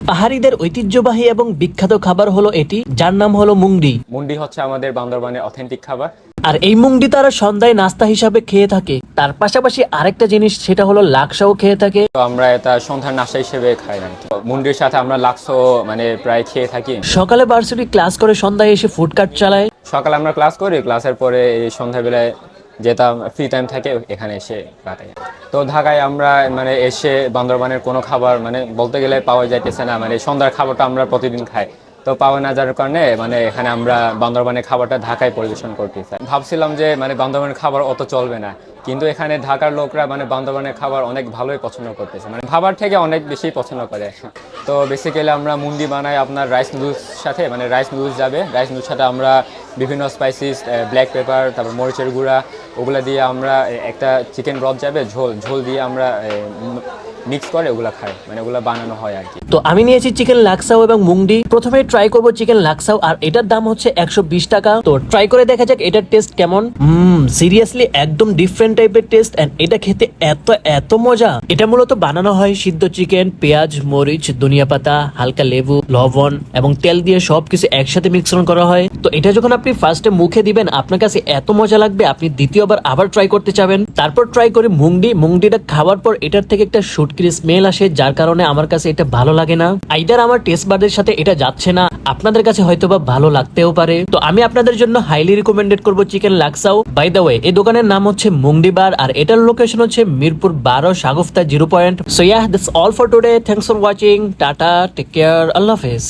পাহাড়িদের ঐতিহ্যবাহী এবং বিখ্যাত খাবার হলো এটি, যার নাম হলো মুংডি। মুন্ডি হচ্ছে আমাদের বান্দরবানের অথেন্টিক খাবার। আর এই মুংডি তারা সন্ধ্যায় নাস্তা হিসাবে খেয়ে থাকে। তার পাশাপাশি আরেকটা জিনিস, সেটা হলো লাকসাও খেয়ে থাকে। তো আমরা এটা সন্ধ্যার নাস্তা হিসেবে খাই না। তো মুন্ডির সাথে আমরা লাক্সও মানে প্রায় খেয়ে থাকি। সকালে ভার্সিটি ক্লাস করে সন্ধ্যায় এসে ফুড কার্ট চালায়। সকালে আমরা ক্লাস করি, ক্লাসের পরে এই সন্ধ্যাবেলায় যেটা ফ্রি টাইম থাকে এখানে এসে কাটাই। তো ঢাকায় আমরা মানে এসে বান্দরবানের কোনো খাবার মানে বলতে গেলে পাওয়া যাইতেছে না। মানে সন্ধ্যার খাবারটা আমরা প্রতিদিন খাই, তো পাওয়া না যাওয়ার কারণে মানে এখানে আমরা বান্দরবানের খাবারটা ঢাকায় পরিবেশন করতে চাই। ভাবছিলাম যে মানে বান্দরবানের খাবার অত চলবে না, কিন্তু এখানে ঢাকার লোকরা মানে বান্দরবানের খাবার অনেক ভালোই পছন্দ করতেছে, মানে খাবার থেকে অনেক বেশি পছন্দ করে। তো বেসিক্যালি আমরা মুন্ডি বানাই আপনার রাইস নুডলস সাথে, মানে রাইস নুডলস যাবে, রাইস নুডলস সাথে আমরা বিভিন্ন স্পাইসিস, ব্ল্যাক পেপার, তারপর মরিচের গুঁড়া, ওগুলা দিয়ে আমরা একটা চিকেন ব্রথ যাবে, ঝোল ঝোল দিয়ে আমরা মিক্স করে ওগুলা খাই, মানে ওগুলা বানানো হয় আর কি। তো আমি নিয়েছি চিকেন লাকসাও এবং মুংডি। প্রথমে ট্রাই করব চিকেন লাকসাও, আর এটার দাম হচ্ছে 120 টাকা। তো ট্রাই করে দেখা যাক এটার টেস্ট কেমন। সিরিয়াসলি একদম ডিফারেন্ট টাইপের টেস্ট, এন্ড এটা খেতে এত এত মজা। এটা মূলত বানানো হয় সিদ্ধ চিকেন, পেঁয়াজ, মরিচ, ধনিয়া পাতা, হালকা লেবু, লবণ এবং তেল দিয়ে সবকিছু একসাথে মিশ্রণ করা হয়। তো এটা যখন আপনি ফার্স্টে মুখে দিবেন, আপনার কাছে এত মজা লাগবে, আপনি দ্বিতীয়বার আবার ট্রাই করতে চাবেন। তারপর ট্রাই করি মুংডিটা খাওয়ার পর এটার থেকে একটা শুটকির স্মেল আসে, যার কারণে আমার কাছে এটা ভালো লাগে না। আইদার আমার টেস্ট বাডের সাথে এটা যাচ্ছে না, আপনাদের কাছে হয়তোবা ভালো লাগতেও পারে। তো আমি আপনাদের জন্য হাইলি রিকমেন্ডেড করব চিকেন লাকসাও। বাই দ্য ওয়ে, এই দোকানের নাম হচ্ছে মুংডি বার, আর এটার লোকেশন হচ্ছে Mirpur 12 Shagufta 0 point. So yeah, that's all for today. Thanks for watching. Tata, take care, Allah Hafiz.